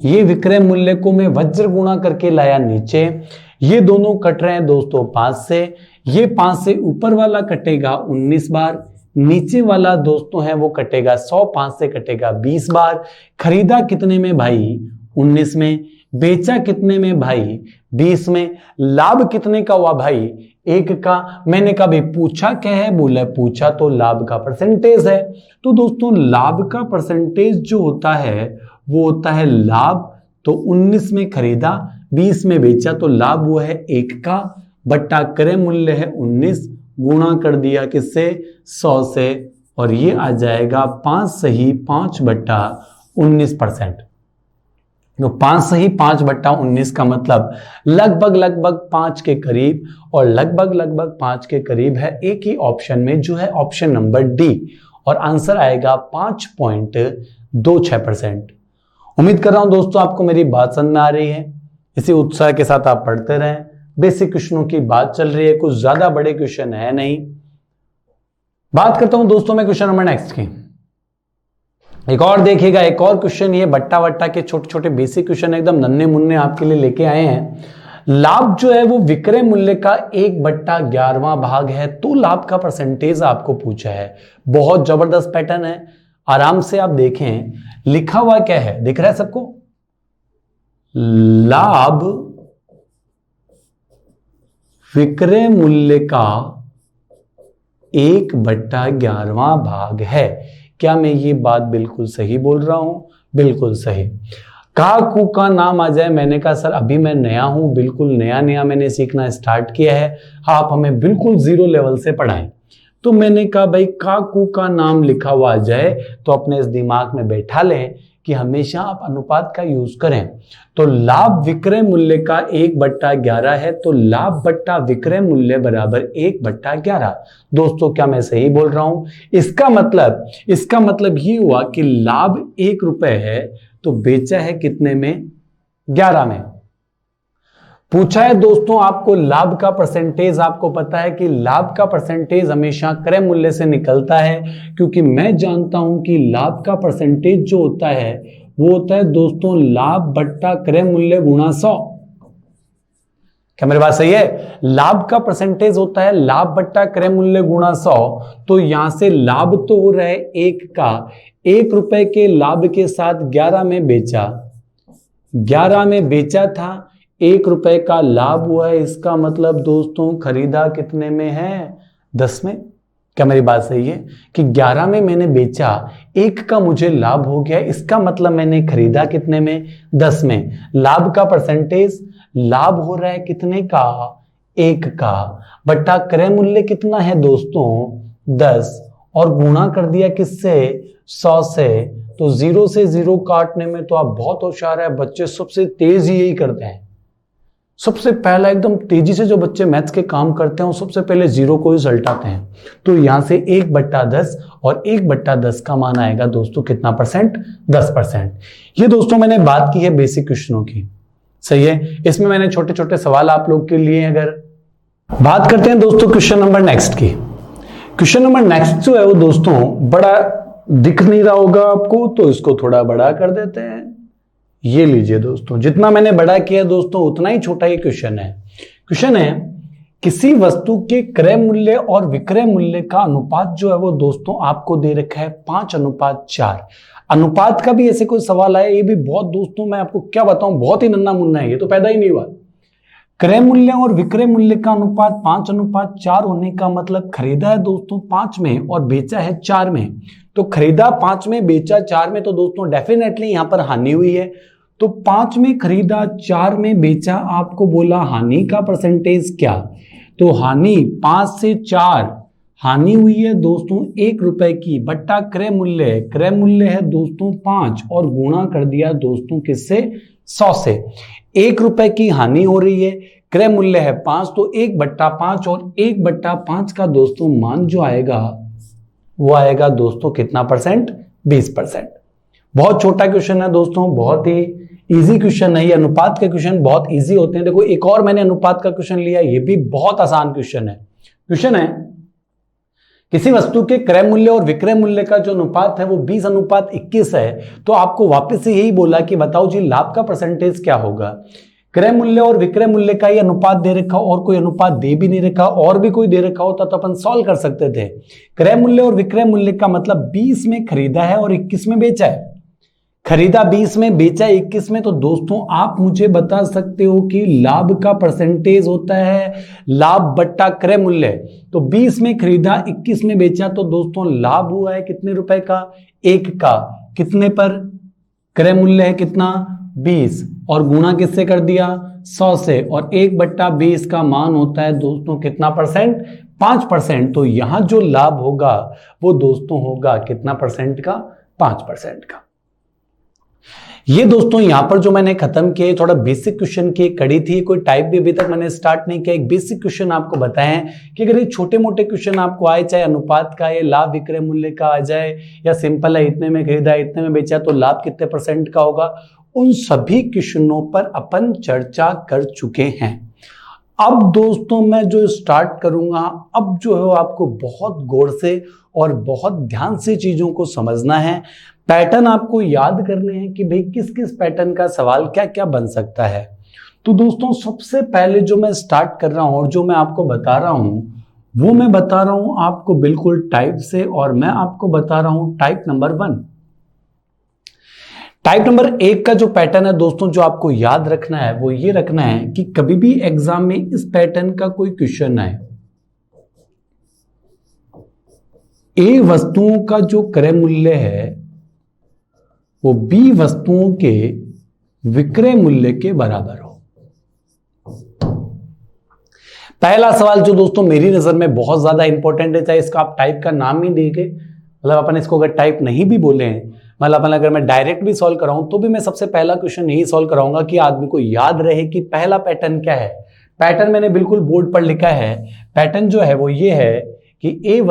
ये विक्रय मूल्य को मैं वज्र गुणा करके लाया नीचे, ये दोनों कट रहे हैं दोस्तों 5 से, ये 5 से ऊपर वाला कटेगा 19 बार, नीचे वाला दोस्तों है वो कटेगा 100, 5 से कटेगा 20 बार। खरीदा कितने में भाई? 19 में। बेचा कितने में भाई? 20 में। लाभ कितने का हुआ भाई? 1 का। मैंने कभी पूछा क्या है? बोला पूछा तो लाभ का परसेंटेज है। तो दोस्तों लाभ का परसेंटेज जो होता है वो होता है लाभ, तो 19 में खरीदा 20 में बेचा, तो लाभ हुआ है 1 का, बट्टा क्रय मूल्य है 19, गुणा कर दिया किससे? 100 से, और ये आ जाएगा 5 सही 5/19%। तो 5 सही 5/19 का मतलब लगभग 5 के करीब, और लगभग 5 के करीब है एक ही ऑप्शन में जो है ऑप्शन नंबर डी, और आंसर आएगा 5.26%। उम्मीद कर रहा हूं दोस्तों आपको मेरी बात समझ में आ रही है। इसी उत्साह के साथ आप पढ़ते रहें। बेसिक क्वेश्चनों की बात चल रही है, कुछ ज्यादा बड़े क्वेश्चन है नहीं। बात करता हूं दोस्तों मैं क्वेश्चन नंबर नेक्स्ट की। एक और देखिएगा, एक और क्वेश्चन, ये बट्टा वट्टा के छोटे छोटे बेसिक क्वेश्चन एकदम नन्हे मुन्ने आपके लिए लेके आए हैं। लाभ जो है वो विक्रय मूल्य का 1/11वां भाग है, तो लाभ का परसेंटेज आपको पूछा है। बहुत जबरदस्त पैटर्न है, आराम से आप देखें। लिखा हुआ क्या है, दिख रहा है सबको? लाभ विक्रय मूल्य का 1/11वां भाग है। क्या मैं ये बात बिल्कुल सही बोल रहा हूं? बिल्कुल सही। काकू का नाम आ जाए, मैंने कहा सर अभी मैं नया हूं, बिल्कुल नया मैंने सीखना स्टार्ट किया है, आप हमें बिल्कुल 0 लेवल से पढ़ाएं। तो मैंने कहा भाई काकू का नाम लिखा हुआ आ जाए तो अपने इस दिमाग में बैठा लें कि हमेशा आप अनुपात का यूज करें। तो लाभ विक्रय मूल्य का 1/11 है, तो लाभ बट्टा विक्रय मूल्य बराबर 1/11। दोस्तों क्या मैं सही बोल रहा हूं? इसका मतलब ये हुआ कि लाभ 1 रुपए है, तो बेचा है कितने में? 11 में। पूछा है दोस्तों आपको लाभ का परसेंटेज, आपको पता है कि लाभ का परसेंटेज हमेशा क्रय मूल्य से निकलता है, क्योंकि मैं जानता हूं कि लाभ का परसेंटेज जो होता है वो होता है दोस्तों लाभ बट्टा क्रय मूल्य गुणा 100। क्या मेरी बात सही है? लाभ का परसेंटेज होता है लाभ बट्टा क्रय मूल्य गुणा 100। तो यहां से लाभ तो हो रहा है 1 का, 1 रुपए के लाभ के साथ 11 में बेचा, 11 में बेचा था, 1 रुपए का लाभ हुआ है। इसका मतलब दोस्तों खरीदा कितने में है? 10 में। क्या मेरी बात सही है कि 11 में मैंने बेचा, 1 का मुझे लाभ हो गया, इसका मतलब मैंने खरीदा कितने में? 10 में। लाभ का परसेंटेज, लाभ हो रहा है कितने का, 1 का, बट्टा क्रय मूल्य कितना है दोस्तों 10, और गुणा कर दिया किससे 100 से। तो 0 से 0 काटने में तो आप बहुत होशियार है बच्चे, सबसे तेज यही करते हैं। सबसे पहला एकदम तेजी से जो बच्चे मैथ्स के काम करते हैं वो सबसे पहले 0 को ही सल्टाते हैं। तो यहां से 1/10 और 1/10 का मान आएगा दोस्तों कितना परसेंट, 10%। ये दोस्तों मैंने बात की है बेसिक क्वेश्चनों की, सही है। इसमें मैंने छोटे छोटे सवाल आप लोग के लिए। अगर बात करते हैं दोस्तों क्वेश्चन नंबर नेक्स्ट की, क्वेश्चन नंबर नेक्स्ट जो है वो दोस्तों बड़ा दिख नहीं रहा होगा आपको, तो इसको थोड़ा बड़ा कर देते हैं। ये लीजिए दोस्तों, जितना मैंने बड़ा किया दोस्तों उतना ही छोटा ये क्वेश्चन है। क्वेश्चन है किसी वस्तु के क्रय मूल्य और विक्रय मूल्य का अनुपात जो है वो दोस्तों आपको दे रखा है 5:4। अनुपात का भी ऐसे कोई सवाल आया, ये भी बहुत दोस्तों मैं आपको क्या बताऊं, बहुत ही नन्ना मुन्ना है, ये तो पैदा ही नहीं हुआ। क्रय मूल्य और विक्रय मूल्य का अनुपात 5:4 होने का मतलब खरीदा है दोस्तों 5 में और बेचा है 4 में। तो खरीदा 5 में बेचा 4 में, तो दोस्तों डेफिनेटली यहां पर हानि हुई है। तो 5 में खरीदा 4 में बेचा, आपको बोला हानि का परसेंटेज क्या, तो हानि 5 से 4 हानि हुई है दोस्तों 1 रुपए की, बट्टा क्रय मूल्य है दोस्तों 5 और गुणा कर दिया दोस्तों किससे 100 से। 1 रुपए की हानि हो रही है, क्रय मूल्य है 5, तो 1/5 और 1/5 का दोस्तों मान जो आएगा वो आएगा दोस्तों कितना परसेंट, 20%। बहुत छोटा क्वेश्चन है दोस्तों, बहुत ही इजी क्वेश्चन है। ये अनुपात के क्वेश्चन बहुत इजी होते हैं। देखो एक और मैंने अनुपात का क्वेश्चन लिया, ये भी बहुत आसान क्वेश्चन है। क्वेश्चन है किसी वस्तु के क्रय मूल्य और विक्रय मूल्य का जो अनुपात है वो 20:21 है। तो आपको वापस से यही बोला कि बताओ जी लाभ का परसेंटेज क्या होगा। क्रय मूल्य और विक्रय मूल्य का ये अनुपात दे रखा, और कोई अनुपात दे भी नहीं रखा, और भी कोई दे रखा होता तो अपन सॉल्व कर सकते थे। क्रय मूल्य और विक्रय मूल्य का मतलब 20 में खरीदा है और 21 में बेचा है। खरीदा 20 में बेचा 21 में, तो दोस्तों आप मुझे बता सकते हो कि लाभ का परसेंटेज होता है लाभ बट्टा क्रय मूल्य। तो 20 में खरीदा 21 में बेचा, तो दोस्तों लाभ हुआ है कितने रुपए का, 1 का, कितने पर, क्रय मूल्य है कितना 20 और गुणा किससे कर दिया 100 से, और 1/20 का मान होता है दोस्तों कितना परसेंट, 5%। तो यहां जो लाभ होगा वो दोस्तों होगा कितना परसेंट का, 5% का। ये दोस्तों यहां पर जो मैंने खत्म किया थोड़ा बेसिक क्वेश्चन की कड़ी थी, कोई टाइप भी अभी तक मैंने स्टार्ट नहीं किया। एक बेसिक क्वेश्चन आपको बताएं कि अगर ये छोटे मोटे क्वेश्चन आपको आए, चाहे अनुपात का या लाभ विक्रय मूल्य का आ जाए, या सिंपल है इतने में खरीदा इतने में बेचा तो लाभ कितने परसेंट का होगा, उन सभी क्वेश्चनों पर अपन चर्चा कर चुके हैं। अब दोस्तों मैं जो स्टार्ट करूंगा, अब जो है आपको बहुत गौर से और बहुत ध्यान से चीजों को समझना है। पैटर्न आपको याद करने हैं कि भाई किस किस पैटर्न का सवाल क्या क्या बन सकता है। तो दोस्तों सबसे पहले जो मैं स्टार्ट कर रहा हूं और जो मैं आपको बता रहा हूं वो मैं बता रहा हूं आपको बिल्कुल टाइप से, और मैं आपको बता रहा हूं टाइप नंबर 1। टाइप नंबर 1 का जो पैटर्न है दोस्तों जो आपको याद रखना है वो ये रखना है कि कभी भी एग्जाम में इस पैटर्न का कोई क्वेश्चन आए, ए वस्तुओं का जो क्रय मूल्य है वो बी वस्तुओं के विक्रय मूल्य के बराबर हो। पहला सवाल जो दोस्तों मेरी नजर में बहुत ज्यादा इंपॉर्टेंट है, चाहे इसका आप टाइप का नाम ही देंगे, मतलब अपन इसको अगर टाइप नहीं भी बोले हैं, मतलब अपन अगर मैं डायरेक्ट भी सॉल्व कराऊं तो भी मैं सबसे पहला क्वेश्चन यही सॉल्व कराऊंगा कि आदमी को याद रहे कि पहला पैटर्न क्या है। पैटर्न मैंने बिल्कुल बोर्ड पर लिखा है। पैटर्न जो है वो ये है कि ए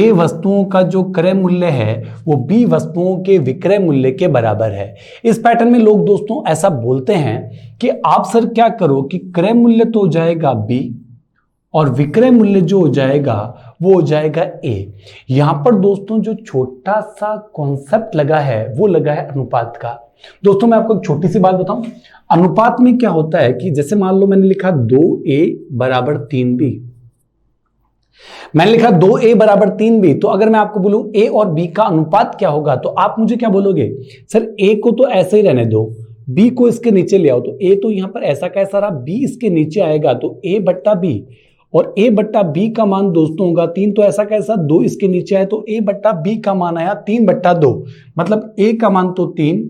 वस्तुओं का जो क्रय मूल्य है वो बी वस्तुओं के विक्रय मूल्य के बराबर है। इस पैटर्न में लोग दोस्तों ऐसा बोलते हैं कि आप सर क्या करो कि क्रय मूल्य तो हो जाएगा बी और विक्रय मूल्य जो हो जाएगा वो हो जाएगा ए। यहां पर दोस्तों जो छोटा सा कॉन्सेप्ट लगा है वो लगा है अनुपात का। दोस्तों मैं आपको एक छोटी सी बात बताऊं, अनुपात में क्या होता है कि जैसे मान लो मैंने लिखा 2a बराबर 3b, मैंने लिखा 2a बराबर 3b, तो अगर मैं आपको बोलूं a और b का अनुपात क्या होगा तो आप मुझे क्या बोलोगे, सर a को तो ऐसे ही रहने दो, b को इसके नीचे ले आओ। तो a तो यहां पर ऐसा कैसा रहा, b इसके नीचे आएगा तो a बट्टा b, और a बट्टा b का मान दोस्तों होगा 3, तो ऐसा कैसा 2 इसके नीचे आए तो a बट्टा b का मान आया 3/2, मतलब a का मान तो 3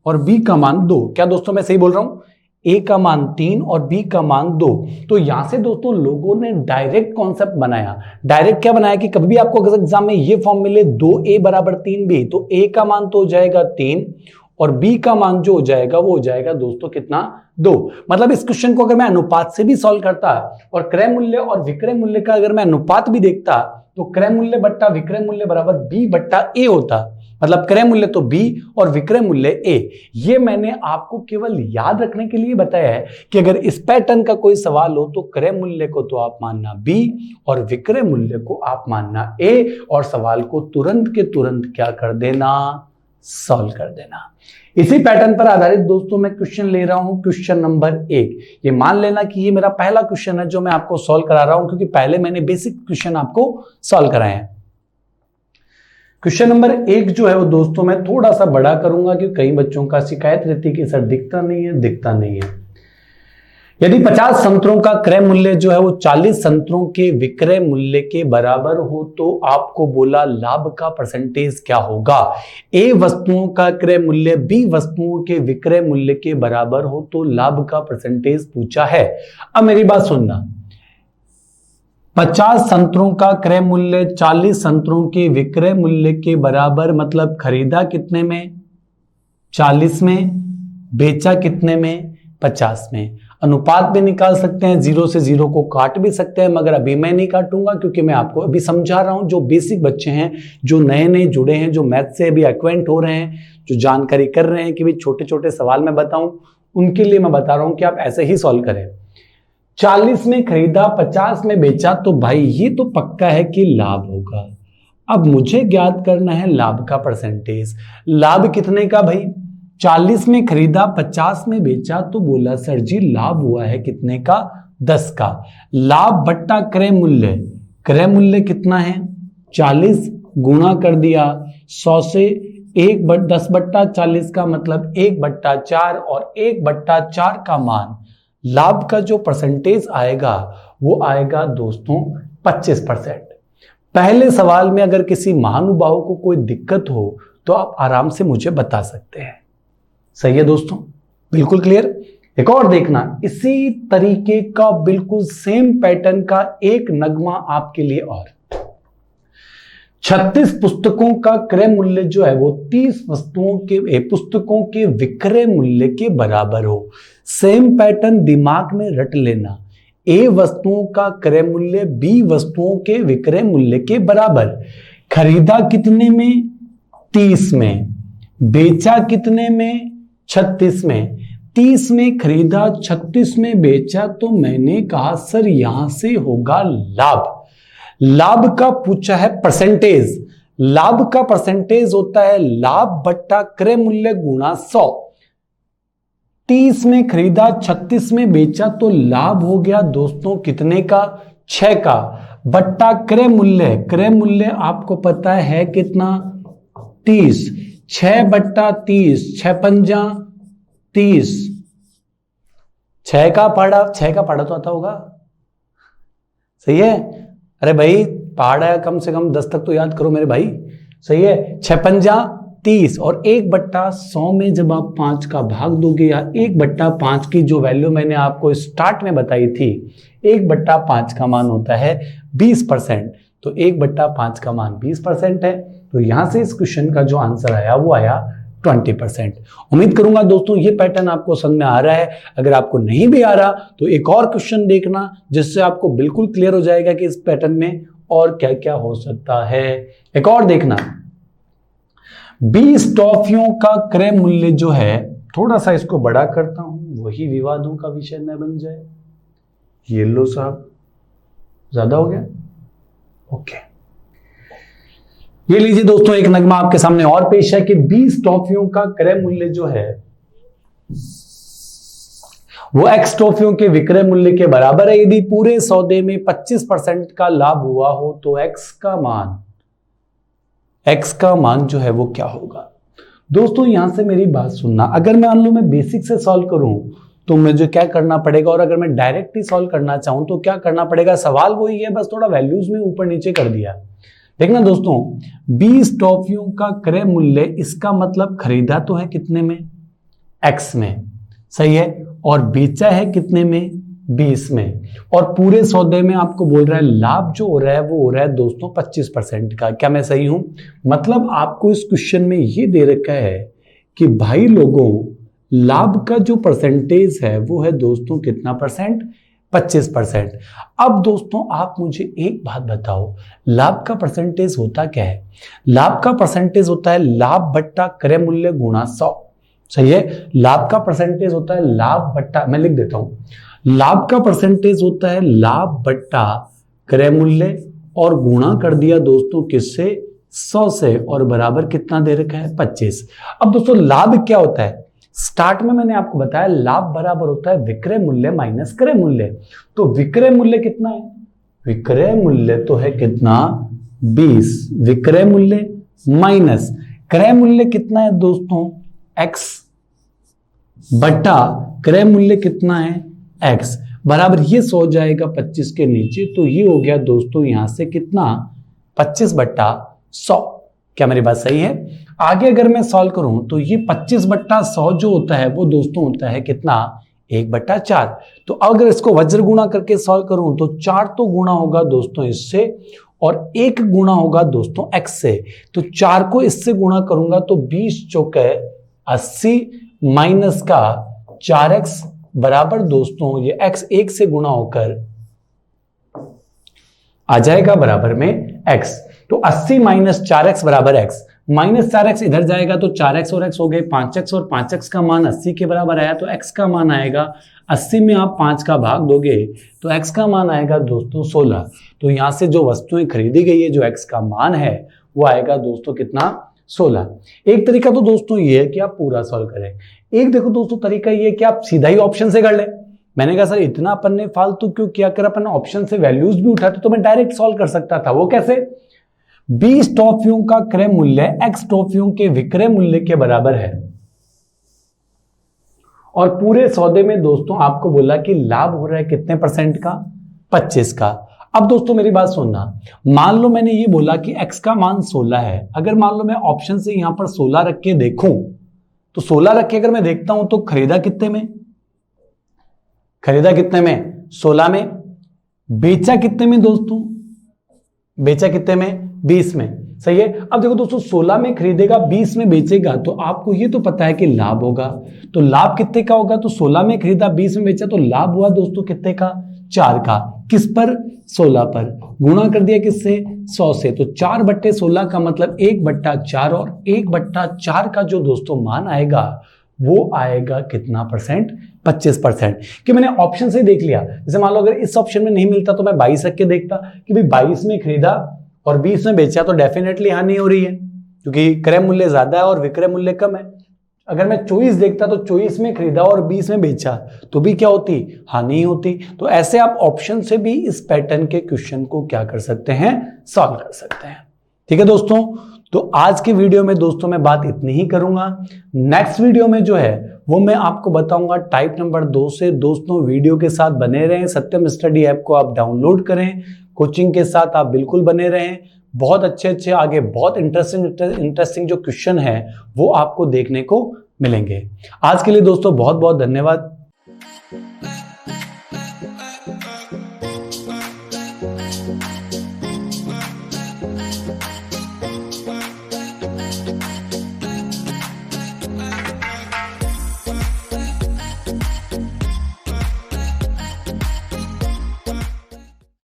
और बी का मान 2। क्या दोस्तों मैं सही बोल रहा हूं? ए का मान 3 और बी का मान 2। तो यहां से दोस्तों लोगों ने डायरेक्ट कॉन्सेप्ट बनाया। डायरेक्ट क्या बनाया कि कभी भी आपको अगर एग्जाम में ये फॉर्म मिले 2a बराबर 3b, तो a का मान तो हो जाएगा 3 और b का मान जो हो जाएगा वो हो जाएगा दोस्तों कितना? 2। मतलब इस क्वेश्चन को अगर मैं अनुपात से भी सॉल्व करता और क्रय मूल्य और विक्रय मूल्य का अगर मैं अनुपात भी देखता तो क्रय मूल्य बट्टा विक्रय मूल्य बराबर b बट्टा a होता। मतलब क्रय मूल्य तो b और विक्रय मूल्य a। ये मैंने आपको केवल याद रखने के लिए बताया है कि अगर इस पैटर्न का कोई सवाल हो तो क्रय मूल्य को तो आप मानना b और विक्रय मूल्य को आप मानना a, और सवाल को तुरंत के तुरंत क्या कर देना? सॉल्व कर देना। इसी पैटर्न पर आधारित दोस्तों मैं क्वेश्चन ले रहा हूं, क्वेश्चन नंबर 1। ये मान लेना कि ये मेरा पहला क्वेश्चन है जो मैं आपको सॉल्व करा रहा हूं, क्योंकि पहले मैंने बेसिक क्वेश्चन आपको सॉल्व कराए हैं। क्वेश्चन नंबर 1 जो है वो दोस्तों मैं थोड़ा सा बड़ा करूंगा, क्योंकि कई बच्चों का शिकायत रहती है कि सर दिखता नहीं है। यदि 50 संतरों का क्रय मूल्य जो है वो 40 संतरों के विक्रय मूल्य के बराबर हो तो आपको बोला लाभ का परसेंटेज क्या होगा? ए वस्तुओं का क्रय मूल्य बी वस्तुओं के विक्रय मूल्य के बराबर हो तो लाभ का परसेंटेज पूछा है। अब मेरी बात सुनना, 50 संतरों का क्रय मूल्य 40 संतरों के विक्रय मूल्य के बराबर, मतलब खरीदा कितने में? 40 में, बेचा कितने में? 50 में। अनुपात भी निकाल सकते हैं, 0 से 0 को काट भी सकते हैं, मगर अभी मैं नहीं काटूंगा क्योंकि मैं आपको अभी समझा रहा हूं। जो बेसिक बच्चे हैं, जो नए नए जुड़े हैं, जो मैथ से अभी एक्वेंट हो रहे हैं, जो जानकारी कर रहे हैं कि भाई छोटे छोटे सवाल मैं बताऊं, उनके लिए मैं बता रहा हूं कि आप ऐसे ही सॉल्व करें। 40 में खरीदा, 50 में बेचा, तो भाई ये तो पक्का है कि लाभ होगा। अब मुझे ज्ञात करना है लाभ का परसेंटेज। लाभ कितने का भाई? 40 में खरीदा, 50 में बेचा, तो बोला सर जी लाभ हुआ है कितने का? 10 का। लाभ बट्टा क्रय मूल्य, क्रय मूल्य कितना है? 40 गुणा कर दिया 100 से, 10 बट्टा 40 का मतलब 1/4, और 1/4 का मान लाभ का जो परसेंटेज आएगा वो आएगा दोस्तों 25%। पहले सवाल में अगर किसी महानुभाव को कोई दिक्कत हो तो आप आराम से मुझे बता सकते हैं। सही है दोस्तों, बिल्कुल क्लियर। एक और देखना, इसी तरीके का बिल्कुल सेम पैटर्न का एक नगमा आपके लिए और। 36 पुस्तकों का क्रय मूल्य जो है वो 30 पुस्तकों के विक्रय मूल्य के बराबर हो। सेम पैटर्न दिमाग में रट लेना। ए वस्तुओं का क्रय मूल्य बी वस्तुओं के विक्रय मूल्य के बराबर। खरीदा कितने में? 30 में। बेचा कितने में? 36 में। 30 में खरीदा, 36 में बेचा, तो मैंने कहा सर यहां से होगा लाभ। लाभ का पूछा है परसेंटेज। लाभ का परसेंटेज होता है लाभ बट्टा क्रय मूल्य गुणा 100। 30 में खरीदा, 36 में बेचा, तो लाभ हो गया दोस्तों कितने का? 6 का। बट्टा क्रय मूल्य, क्रय मूल्य आपको पता है कितना? 30। 6/30, 6×5 = 30। 6 का पहाड़ा तो आता होगा, सही है? अरे भाई पहाड़ा कम से कम 10 तक तो याद करो मेरे भाई, सही है? 6×5 = 30, और 1/100 में जब आप 5 का भाग दोगे, या 1/5 की जो वैल्यू मैंने आपको स्टार्ट में बताई थी, 1/5 का मान होता है 20%, तो 1/5 का मान 20% है। तो यहां से इस क्वेश्चन का जो आंसर आया वो आया 20%। उम्मीद करूंगा दोस्तों ये पैटर्न आपको समझ में आ रहा है। अगर आपको नहीं भी आ रहा तो एक और क्वेश्चन देखना, जिससे आपको बिल्कुल क्लियर हो जाएगा कि इस पैटर्न में और क्या क्या हो सकता है। एक और देखना, 20 टॉफियों का क्रय मूल्य जो है, थोड़ा सा इसको बड़ा करता हूं, वही विवादों का विषय न बन जाए। ये लो साहब, ज्यादा हो गया, ओके। ये लीजिए दोस्तों, एक नगमा आपके सामने और पेश है कि 20 टॉफियों का क्रय मूल्य जो है वो X टॉफियों के विक्रय मूल्य के बराबर है। यदि पूरे सौदे में 25% का लाभ हुआ हो तो X का मान जो है वो क्या होगा? दोस्तों यहां से मेरी बात सुनना, अगर मैं मान लो मैं बेसिक से सॉल्व करूं तो मुझे क्या करना पड़ेगा, और अगर मैं डायरेक्ट ही सॉल्व करना चाहूं तो क्या करना पड़ेगा? सवाल वही है, बस थोड़ा वैल्यूज में ऊपर नीचे कर दिया। देखना दोस्तों, 20 टॉफियों का क्रय मूल्य, इसका मतलब खरीदा तो है कितने में? x में, सही है, और बेचा है कितने में, 20 में, और पूरे सौदे में आपको बोल रहा है लाभ जो हो रहा है वो हो रहा है दोस्तों 25% का। क्या मैं सही हूं? मतलब आपको इस क्वेश्चन में ये दे रखा है कि भाई लोगों लाभ का जो परसेंटेज है वो है दोस्तों कितना परसेंट, 25%। अब दोस्तों आप मुझे एक बात बताओ, लाभ का परसेंटेज होता क्या है? लाभ का परसेंटेज होता है लाभ बट्टा क्रय मूल्य गुणा 100, सही है। लाभ का परसेंटेज होता है लाभ बट्टा, मैं लिख देता हूं, लाभ का परसेंटेज होता है लाभ बट्टा क्रय मूल्य और गुणा कर दिया दोस्तों किससे, 100 से, और बराबर कितना दे रखा है, 25। अब दोस्तों लाभ क्या होता है? स्टार्ट में मैंने आपको बताया लाभ बराबर होता है विक्रय मूल्य माइनस क्रय मूल्य। तो विक्रय मूल्य कितना है? विक्रय मूल्य तो है कितना, 20, विक्रय मूल्य माइनस क्रय मूल्य कितना है दोस्तों, x, बटा क्रय मूल्य कितना है, x, बराबर ये 100 जाएगा 25 के नीचे, तो ये हो गया दोस्तों यहां से कितना, 25 बट्टा 100। क्या मेरी बात सही है? आगे अगर मैं सॉल्व करूं तो ये 25 बट्टा 100 जो होता है वो दोस्तों होता है कितना, 1 बट्टा 4। तो अगर इसको वज्र गुणा करके सॉल्व करूं तो 4 तो गुणा होगा दोस्तों इससे और 1 गुणा होगा दोस्तों x से। तो 4 को इससे गुणा करूंगा तो 20 चौके 80 माइनस का 4x बराबर दोस्तों ये x 1 से गुणा होकर आ जाएगा बराबर में x। तो 80 माइनस 4x बराबर x, माइनस 4x इधर जाएगा तो 4x और x हो गए 5x, और 5x का मान 80 के बराबर आया तो x का मान आएगा 80 में आप 5 का भाग दोगे तो x का मान आएगा दोस्तों 16। तो यहां से जो वस्तुएं खरीदी गई है जो x का मान है वो आएगा दोस्तों कितना, 16। एक तरीका तो दोस्तों ये है कि आप पूरा सॉल्व करें, एक देखो दोस्तों तरीका ये है कि आप सीधा ही ऑप्शन से कर ले। मैंने कहा सर इतना अपन ने फालतू क्यों किया, अगर अपन ऑप्शन से वैल्यूज भी उठाते तो मैं डायरेक्ट सॉल्व कर सकता था। वो कैसे? 20 टॉफियों का क्रय मूल्य x टॉफियों के विक्रय मूल्य के बराबर है और पूरे सौदे में दोस्तों आपको बोला कि लाभ हो रहा है कितने परसेंट का, 25 का। अब दोस्तों मेरी बात सुनना, मान लो मैंने ये बोला कि x का मान 16 है, अगर मान लो मैं ऑप्शन से यहां पर 16 रख के देखूं तो 16 रख के अगर मैं देखता हूं तो खरीदा कितने में, खरीदा कितने में, 16 में, बेचा कितने में दोस्तों, बेचा कितने में, 20 में, सही है। अब देखो दोस्तों 16 में खरीदेगा 20 में बेचेगा तो आपको ये तो पता है कि लाभ होगा, तो लाभ कितने का होगा, तो 16 में खरीदा 20 में बेचा तो लाभ हुआ दोस्तों कितने का, 4 का। किस पर, 16 पर, गुणा कर दिया किससे, 100 से। तो 4 बट्टे 16 का मतलब 1 बट्टा 4 और 1 बट्टा 4 का जो दोस्तों मान आएगा वो आएगा कितना परसेंट, 25%। कि मैंने ऑप्शन से देख लिया, जैसे मान लो अगर इस ऑप्शन में नहीं मिलता तो मैं 22 रख के देखता कि भाई 22 में खरीदा और 20 में बेचा तो डेफिनेटली हानि हो रही है क्योंकि क्रय मूल्य ज्यादा है और विक्रय मूल्य कम है। अगर मैं 24 देखता तो 24 में खरीदा और 20 में बेचा तो भी क्या होती, हानि होती। तो ऐसे आप ऑप्शन से भी इस पैटर्न के क्वेश्चन को क्या कर सकते हैं, सॉल्व कर सकते हैं। ठीक है दोस्तों, तो आज के वीडियो में दोस्तों मैं बात इतनी ही करूंगा। नेक्स्ट वीडियो में जो है वो मैं आपको बताऊंगा टाइप नंबर 2 से। दोस्तों वीडियो के साथ बने रहें, सत्यम स्टडी ऐप को आप डाउनलोड करें, कोचिंग के साथ आप बिल्कुल बने रहें। बहुत अच्छे आगे बहुत इंटरेस्टिंग जो क्वेश्चन है वो आपको देखने को मिलेंगे। आज के लिए दोस्तों बहुत बहुत धन्यवाद।